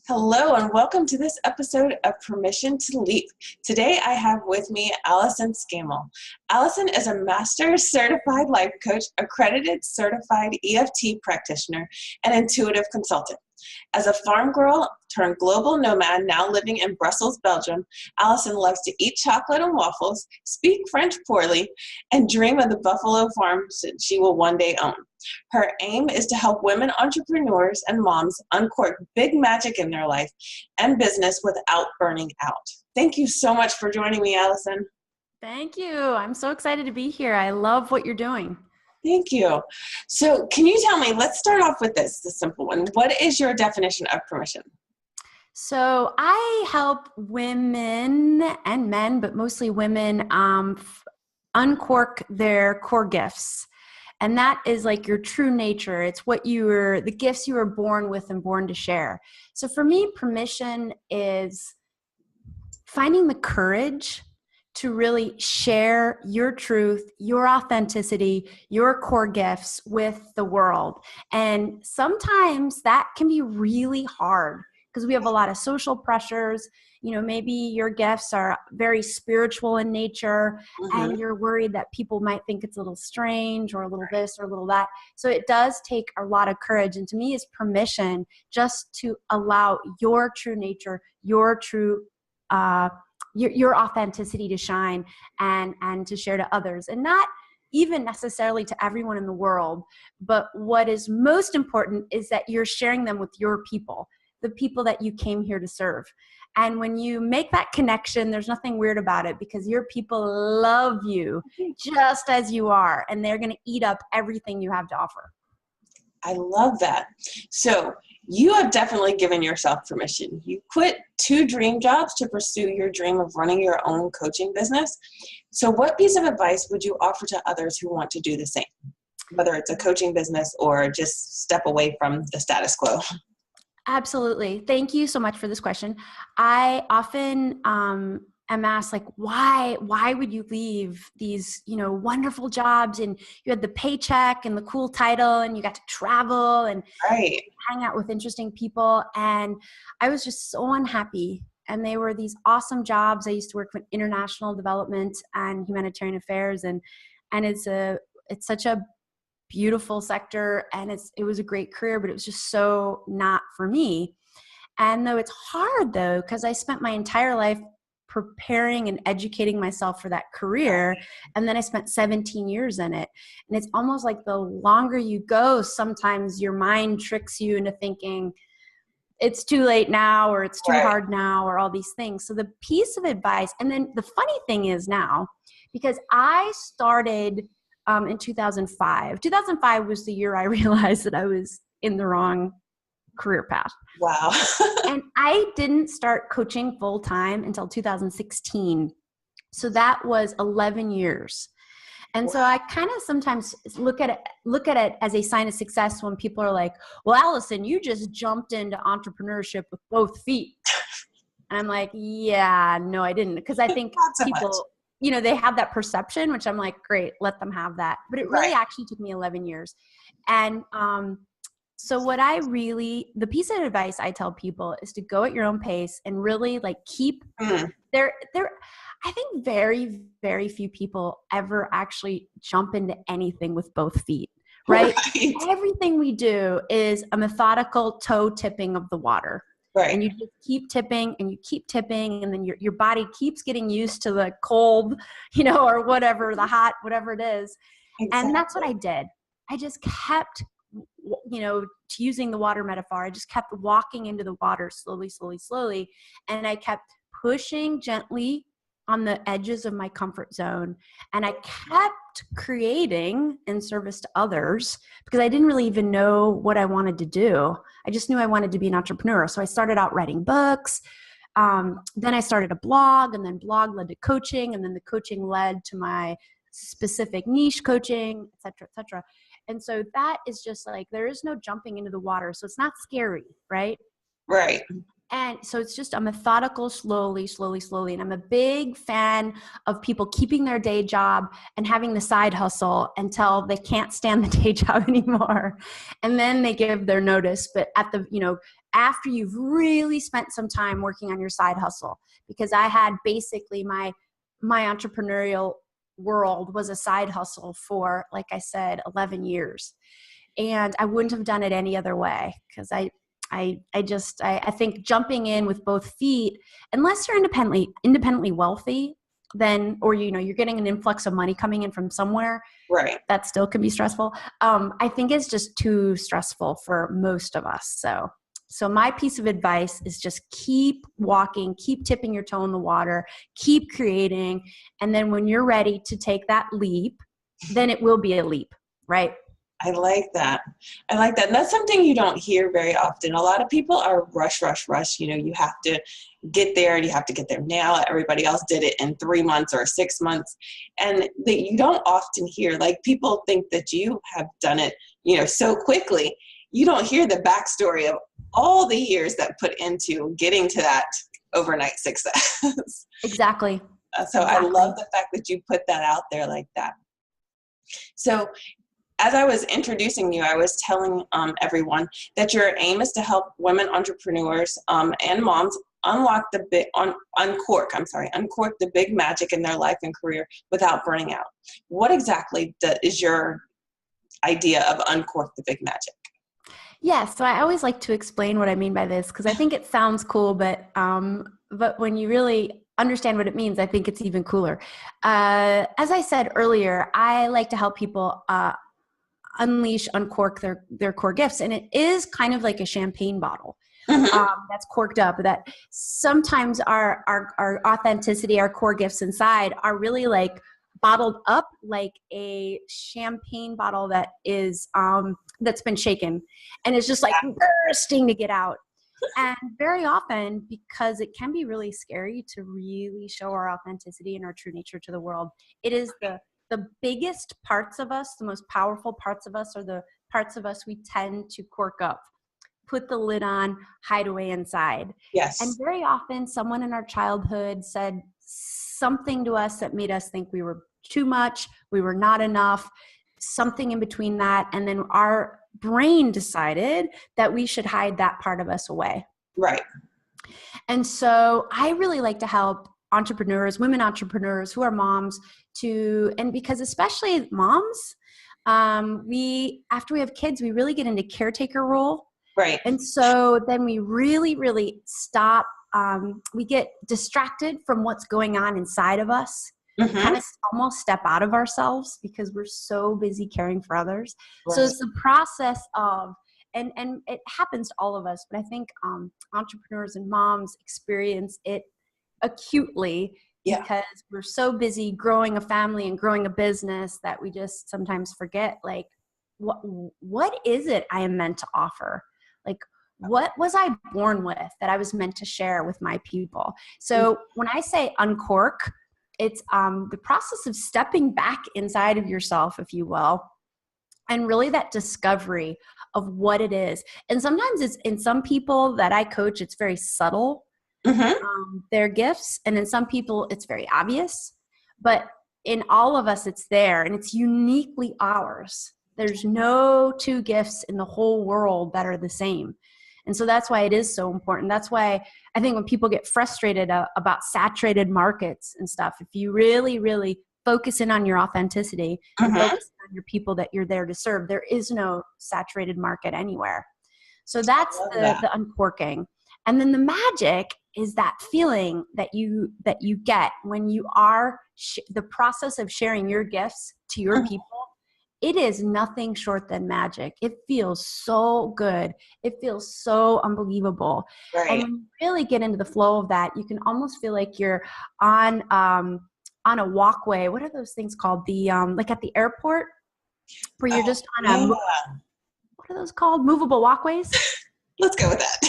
Hello and welcome to this episode of Permission to Leap. Today I have with me Allyson Scammell. Allyson is a master certified life coach, accredited certified EFT practitioner, and intuitive consultant. As a farm girl turned global nomad now living in Brussels, Belgium, Allyson loves to eat chocolate and waffles, speak French poorly, and dream of the buffalo farms that she will one day own. Her aim is to help women entrepreneurs and moms uncork big magic in their life and business without burning out. Thank you so much for joining me, Allyson. Thank you. I'm so excited to be here. I love what you're doing. Thank you. So can you tell me, let's start off with this, the simple one. What is your definition of permission? So I help women and men, but mostly women, uncork their core gifts. And that is like your true nature. It's the gifts you were born with and born to share. So for me, permission is finding the courage to really share your truth, your authenticity, your core gifts with the world. And sometimes that can be really hard because we have a lot of social pressures. You know, maybe your gifts are very spiritual in nature and you're worried that people might think it's a little strange or a little this or a little that. So it does take a lot of courage. And to me, it's permission just to allow your true nature, your true your authenticity to shine and to share to others, and not even necessarily to everyone in the world. But what is most important is that you're sharing them with your people, the people that you came here to serve. And when you make that connection, there's nothing weird about it because your people love you just as you are, and they're going to eat up everything you have to offer. I love that. So you have definitely given yourself permission. You quit 2 dream jobs to pursue your dream of running your own coaching business. So what piece of advice would you offer to others who want to do the same, whether it's a coaching business or just step away from the status quo? Absolutely. Thank you so much for this question. I often am asked, like, why would you leave these, wonderful jobs, and you had the paycheck and the cool title and you got to travel and hang out with interesting people. And I was just so unhappy. And they were these awesome jobs. I used to work with international development and humanitarian affairs. And it's such a beautiful sector, and it was a great career, but it was just so not for me. And though it's hard though, because I spent my entire life preparing and educating myself for that career. And then I spent 17 years in it. And it's almost like the longer you go, sometimes your mind tricks you into thinking it's too late now, or it's too hard now, or all these things. So the piece of advice, and then the funny thing is now, because I started in 2005. 2005 was the year I realized that I was in the wrong career path. Wow. And I didn't start coaching full time until 2016. So that was 11 years. And so I kind of sometimes look at it as a sign of success when people are like, well, Allyson, you just jumped into entrepreneurship with both feet. And I'm like, yeah, no, I didn't. Because I think people, they have that perception, which I'm like, great, let them have that. But it really actually took me 11 years. And so the piece of advice I tell people is to go at your own pace and really keep I think very, very few people ever actually jump into anything with both feet, right? Everything we do is a methodical toe tipping of the water. Right. And you just keep tipping and you keep tipping, and then your body keeps getting used to the cold, or whatever, the hot, whatever it is. Exactly. And that's what I did. I just kept, using the water metaphor, I just kept walking into the water slowly, slowly, slowly. And I kept pushing gently on the edges of my comfort zone. And I kept creating in service to others because I didn't really even know what I wanted to do. I just knew I wanted to be an entrepreneur. So I started out writing books. Then I started a blog, and then blog led to coaching, and then the coaching led to my specific niche coaching, et cetera, et cetera. And so that is just there is no jumping into the water. So it's not scary, right? Right. And so it's just a methodical, slowly. And I'm a big fan of people keeping their day job and having the side hustle until they can't stand the day job anymore. And then they give their notice. But after you've really spent some time working on your side hustle, because I had basically my entrepreneurial world was a side hustle for, like I said, 11 years. And I wouldn't have done it any other way, because I think jumping in with both feet, unless you're independently wealthy, then, or, you're getting an influx of money coming in from somewhere, right, that still can be stressful. I think it's just too stressful for most of us. So my piece of advice is just keep walking, keep tipping your toe in the water, keep creating. And then when you're ready to take that leap, then it will be a leap, right? I like that. And that's something you don't hear very often. A lot of people are rush. You have to get there, and you have to get there now. Everybody else did it in 3 months or 6 months. And you don't often hear, like, people think that you have done it, so quickly. You don't hear the backstory of all the years that put into getting to that overnight success. Exactly. So I love the fact that you put that out there like that. So as I was introducing you, I was telling everyone that your aim is to help women entrepreneurs and moms uncork the big magic in their life and career without burning out. What exactly is your idea of uncork the big magic? Yeah, so I always like to explain what I mean by this, because I think it sounds cool, but when you really understand what it means, I think it's even cooler. As I said earlier, I like to help people uncork their core gifts, and it is kind of like a champagne bottle that's corked up. That sometimes our authenticity, our core gifts inside, are really like bottled up like a champagne bottle that is that's been shaken, and it's just like bursting to get out. And very often, because it can be really scary to really show our authenticity and our true nature to the world, it is the biggest parts of us, the most powerful parts of us, are the parts of us we tend to cork up, put the lid on, hide away inside. Yes. And very often someone in our childhood said something to us that made us think we were too much, we were not enough, something in between that. And then our brain decided that we should hide that part of us away. Right. And so I really like to help entrepreneurs, women entrepreneurs who are moms, and because especially moms, after we have kids, we really get into caretaker role. Right. And so then we really, really stop. We get distracted from what's going on inside of us. Kind of almost step out of ourselves because we're so busy caring for others. Right. So it's the process of, and it happens to all of us, but I think entrepreneurs and moms experience it acutely because we're so busy growing a family and growing a business that we just sometimes forget, like, what is it I am meant to offer? Like, what was I born with that I was meant to share with my people? So when I say uncork, it's the process of stepping back inside of yourself, if you will, and really that discovery of what it is. And sometimes it's, in some people that I coach, it's very subtle, their gifts. And in some people, it's very obvious. But in all of us, it's there, and it's uniquely ours. There's no two gifts in the whole world that are the same. And so that's why it is so important. That's why I think when people get frustrated about saturated markets and stuff, if you really, really focus in on your authenticity and focus on your people that you're there to serve, there is no saturated market anywhere. So that's the uncorking. And then the magic is that feeling that you get when you are the process of sharing your gifts to your people. It is nothing short than magic. It feels so good. It feels so unbelievable. Right. And when you really get into the flow of that, you can almost feel like you're on a walkway. What are those things called? The like at the airport, where you're just on what are those called? Movable walkways? Let's go with that.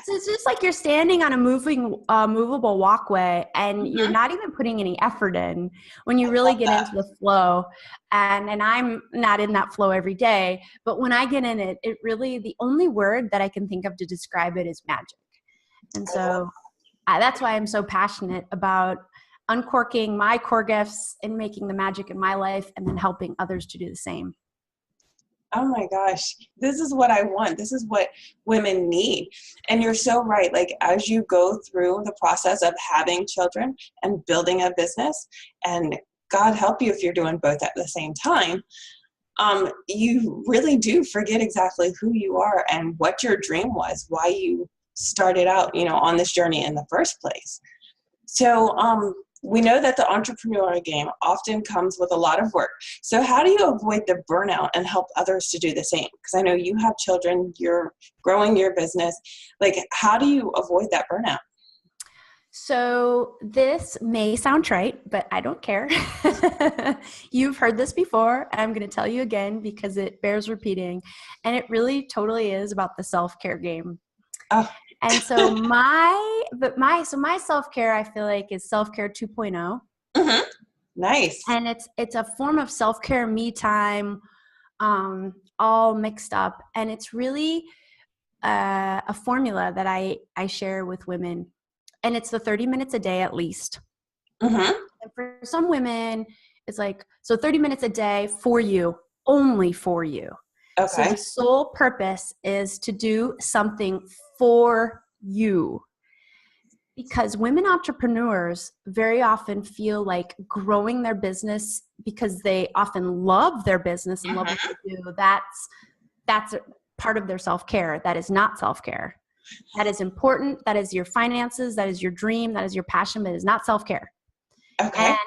So it's just like you're standing on a movable walkway and you're not even putting any effort in when you really get into the flow. And I'm not in that flow every day, but when I get in it, it really, the only word that I can think of to describe it is magic. And so that's why I'm so passionate about uncorking my core gifts and making the magic in my life and then helping others to do the same. Oh my gosh, this is what I want. This is what women need. And you're so right. Like, as you go through the process of having children and building a business, and God help you if you're doing both at the same time, you really do forget exactly who you are and what your dream was, why you started out, on this journey in the first place. So, we know that the entrepreneurial game often comes with a lot of work. So how do you avoid the burnout and help others to do the same? Because I know you have children, you're growing your business. Like, how do you avoid that burnout? So this may sound trite, but I don't care. You've heard this before. And I'm going to tell you again because it bears repeating. And it really totally is about the self-care game. Oh. And so my self-care, I feel like, is self-care 2.0. Mm-hmm. Nice. And it's a form of self-care, me time, all mixed up. And it's really a formula that I share with women. And it's the 30 minutes a day at least. Mm-hmm. And for some women, it's like, so 30 minutes a day for you, only for you. Okay. So the sole purpose is to do something for you. Because women entrepreneurs very often feel like growing their business because they often love their business and love what they do. That's part of their self-care. That is not self-care. That is important. That is your finances. That is your dream. That is your passion, but it is not self-care. Okay. And,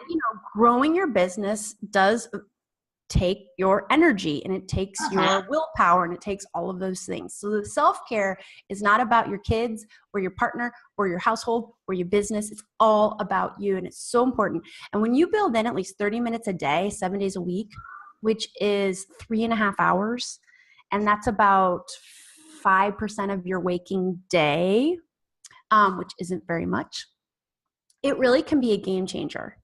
growing your business does take your energy and it takes your willpower and it takes all of those things. So the self-care is not about your kids or your partner or your household or your business. It's all about you. And it's so important. And when you build in at least 30 minutes a day, 7 days a week, which is 3.5 hours, and that's about 5% of your waking day, which isn't very much, it really can be a game changer.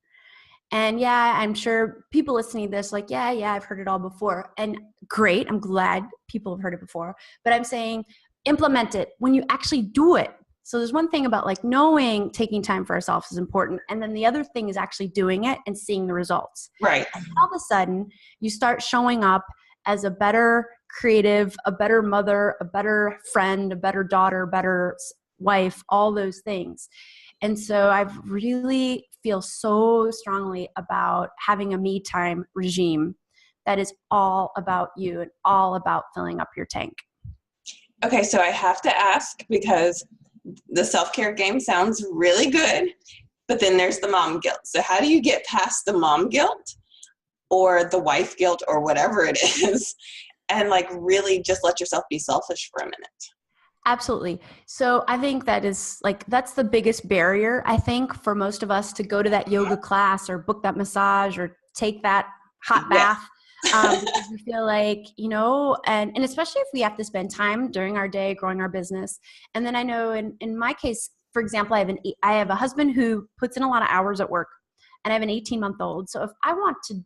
And yeah, I'm sure people listening to this like, yeah, I've heard it all before. And great, I'm glad people have heard it before. But I'm saying implement it when you actually do it. So there's one thing about like knowing taking time for ourselves is important. And then the other thing is actually doing it and seeing the results. Right. And all of a sudden, you start showing up as a better creative, a better mother, a better friend, a better daughter, better wife, all those things. And so I really feel so strongly about having a me time regime that is all about you and all about filling up your tank. Okay, so I have to ask because the self-care game sounds really good, but then there's the mom guilt. So how do you get past the mom guilt or the wife guilt or whatever it is and like really just let yourself be selfish for a minute? Absolutely. So I think that's the biggest barrier, I think, for most of us to go to that yoga class or book that massage or take that hot bath. Because we feel like, and especially if we have to spend time during our day growing our business. And then I know in my case, for example, I have a husband who puts in a lot of hours at work and I have an 18-month-old. So if I want to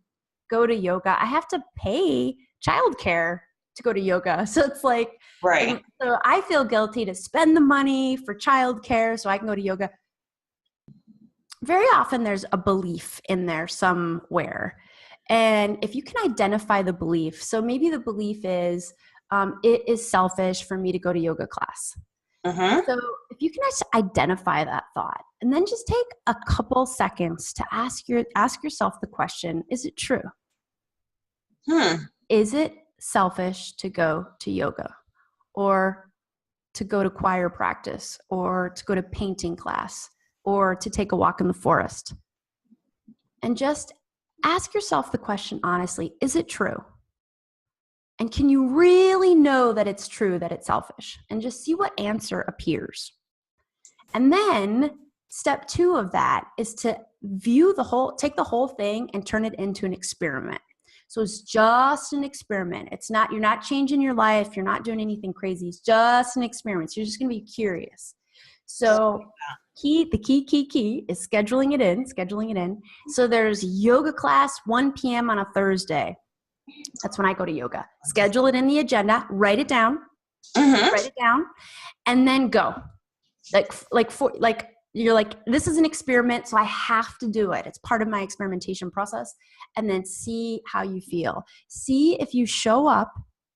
go to yoga, I have to pay childcare to go to yoga. So it's like, right. So I feel guilty to spend the money for childcare so I can go to yoga. Very often there's a belief in there somewhere. And if you can identify the belief, so maybe the belief is, it is selfish for me to go to yoga class. So if you can identify that thought and then just take a couple seconds to ask yourself the question, is it true? Is it selfish to go to yoga or to go to choir practice or to go to painting class or to take a walk in the forest? And just ask yourself the question honestly, is it true? And can you really know that it's true, that it's selfish? And just see what answer appears. And then step 2 of that is to take the whole thing and turn it into an experiment. So it's just an experiment. You're not changing your life. You're not doing anything crazy. It's just an experiment. So you're just going to be curious. So the key is scheduling it in. So there's yoga class 1 p.m. on a Thursday. That's when I go to yoga. Schedule it in the agenda, write it down, and then go. You're like, this is an experiment, so I have to do it. It's part of my experimentation process. And then see how you feel. See if you show up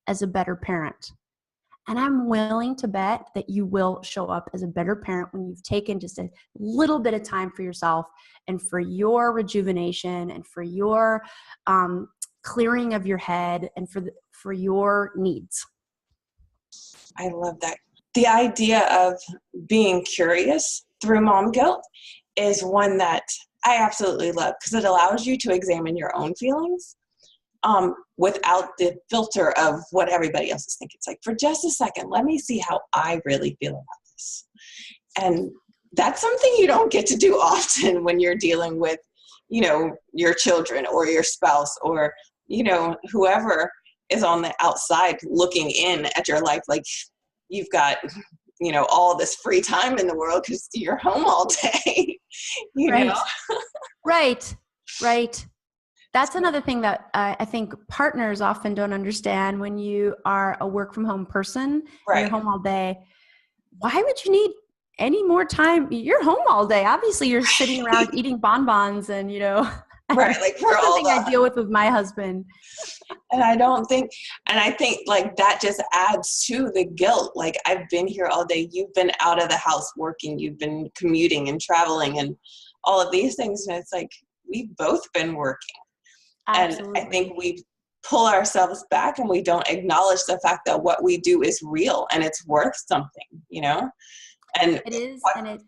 as a better parent. And I'm willing to bet that you will show up as a better parent when you've taken just a little bit of time for yourself and for your rejuvenation and for your clearing of your head and for your needs. I love that. The idea of being curious through mom guilt is one that I absolutely love because it allows you to examine your own feelings without the filter of what everybody else is thinking. It's like, for just a second, let me see how I really feel about this. And that's something you don't get to do often when you're dealing with, your children or your spouse or, whoever is on the outside looking in at your life. Like you've got, all this free time in the world because you're home all day, know? Right. That's another thing that I think partners often don't understand when you are a work from home person, and you're home all day. Why would you need any more time? You're home all day. Obviously you're sitting around eating bonbons and, right. Like we're all something I deal with my husband. And I think like that just adds to the guilt. Like I've been here all day. You've been out of the house working. You've been commuting and traveling and all of these things. And it's like, we've both been working. Absolutely. And I think we pull ourselves back and we don't acknowledge the fact that what we do is real and it's worth something, And it is, and it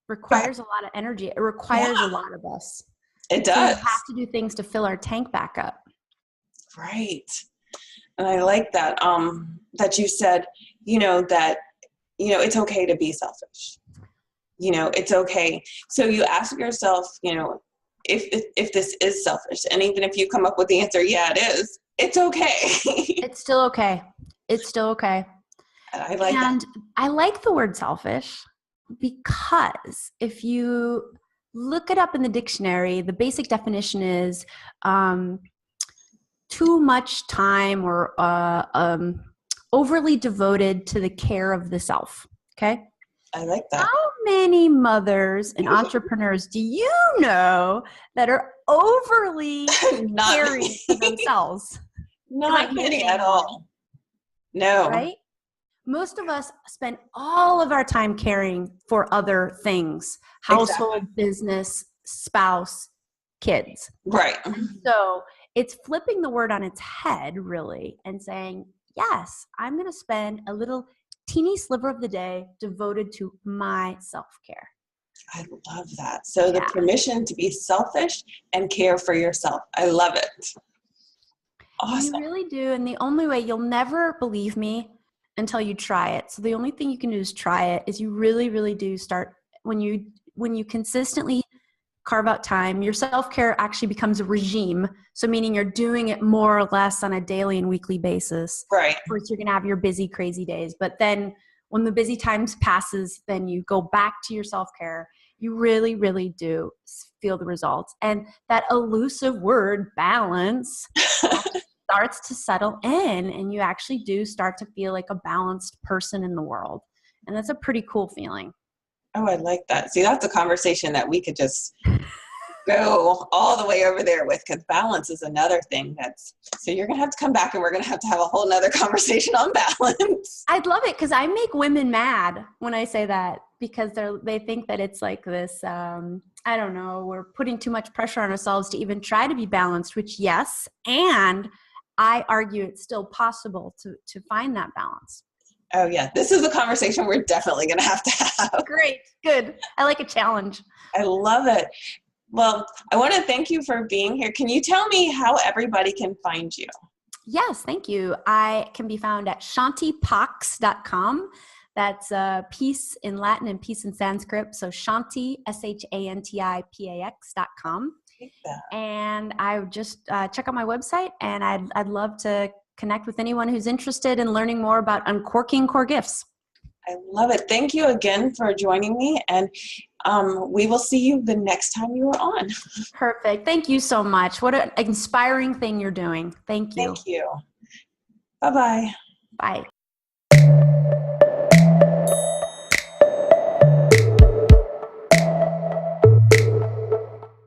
requires a lot of energy. It requires a lot of us. It does. So we have to do things to fill our tank back up. Right. And I like that, that you said, that, it's okay to be selfish. It's okay. So you ask yourself, if this is selfish, and even if you come up with the answer, yeah, it is, it's okay. It's still okay. And I like that. I like the word selfish because if you look it up in the dictionary, the basic definition is too much time or overly devoted to the care of the self. Okay. I like that. How many mothers and entrepreneurs do you know that are overly caring for themselves? Not many at all. No. Right? Most of us spend all of our time caring for other things, household, business, spouse, kids. Right. So it's flipping the word on its head, really, and saying, yes, I'm going to spend a little teeny sliver of the day devoted to my self-care. I love that. So the permission to be selfish and care for yourself. I love it. Awesome. You really do. And the only way, you'll never believe me until you try it. So the only thing you can do is try it. Is you really, really do start when you consistently carve out time, your self-care actually becomes a regime. So meaning you're doing it more or less on a daily and weekly basis. Right. Of course, you're going to have your busy, crazy days. But then when the busy times passes, then you go back to your self-care. You really, really do feel the results. And that elusive word, balance, starts to settle in, and you actually do start to feel like a balanced person in the world. And that's a pretty cool feeling. Oh, I like that. See, that's a conversation that we could just go all the way over there with, because balance is another thing so you're going to have to come back and we're going to have a whole nother conversation on balance. I'd love it, because I make women mad when I say that, because they think that it's like this, I don't know, we're putting too much pressure on ourselves to even try to be balanced, which yes, and I argue it's still possible to find that balance. Oh yeah, this is a conversation we're definitely going to have. Great, good. I like a challenge. I love it. Well, I want to thank you for being here. Can you tell me how everybody can find you? Yes, thank you. I can be found at shantipax.com. That's peace in Latin and peace in Sanskrit. So Shanti, SHANTIPAX.com. like that. And I would just check out my website, and I'd love to connect with anyone who's interested in learning more about uncorking core gifts. I love it. Thank you again for joining me, and we will see you the next time you are on. Perfect. Thank you so much. What an inspiring thing you're doing. Thank you. Thank you. Bye-bye. Bye.